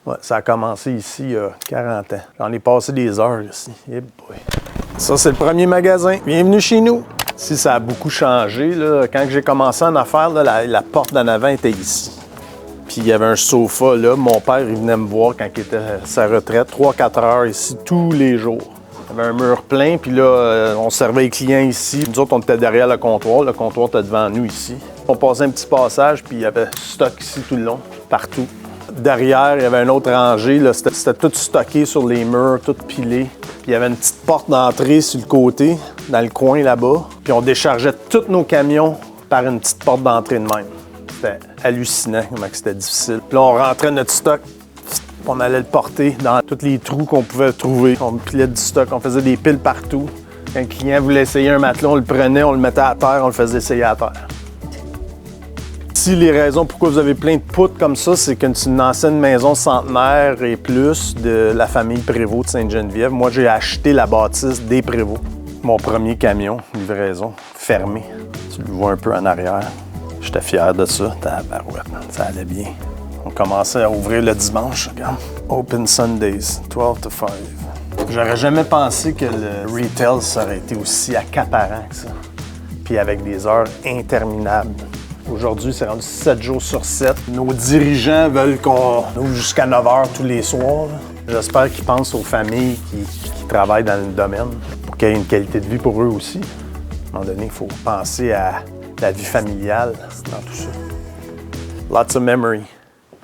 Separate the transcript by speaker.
Speaker 1: Ouais, ça a commencé ici il y a 40 ans. J'en ai passé des heures ici. Eh boy. Ça, c'est le premier magasin. Bienvenue chez nous. Ici, ça a beaucoup changé, là. Quand j'ai commencé en affaires, là, la porte d'en avant était ici. Puis il y avait un sofa là. Mon père, il venait me voir quand il était à sa retraite, 3-4 heures ici, tous les jours. Il y avait un mur plein, puis là, on servait les clients ici. Nous autres, on était derrière le comptoir. Le comptoir était devant nous ici. On passait un petit passage, puis il y avait du stock ici tout le long, partout. Derrière, il y avait une autre rangée. C'était tout stocké sur les murs, tout pilé. Puis il y avait une petite porte d'entrée sur le côté, dans le coin là-bas. Puis on déchargeait tous nos camions par une petite porte d'entrée de même. C'était hallucinant comment c'était difficile. Puis là, on rentrait notre stock, on allait le porter dans tous les trous qu'on pouvait trouver. On pilait du stock, on faisait des piles partout. Quand un client voulait essayer un matelas, on le prenait, on le mettait à terre, on le faisait essayer à terre. Ici, les raisons pourquoi vous avez plein de poutres comme ça, c'est que c'est une ancienne maison centenaire et plus de la famille Prévost de Sainte-Geneviève. Moi, j'ai acheté la bâtisse des Prévost. Mon premier camion, livraison, fermé. Tu le vois un peu en arrière. J'étais fier de ça. Tabarouette, ça allait bien. On commençait à ouvrir le dimanche, regarde. Open Sundays, 12 to 5. J'aurais jamais pensé que le retail, ça aurait été aussi accaparant que ça. Puis avec des heures interminables. Aujourd'hui, c'est rendu 7 jours sur 7. Nos dirigeants veulent qu'on ouvre jusqu'à 9 h tous les soirs. J'espère qu'ils pensent aux familles qui travaillent dans le domaine pour qu'il y ait une qualité de vie pour eux aussi. À un moment donné, il faut penser à la vie familiale dans tout ça. Lots of memory.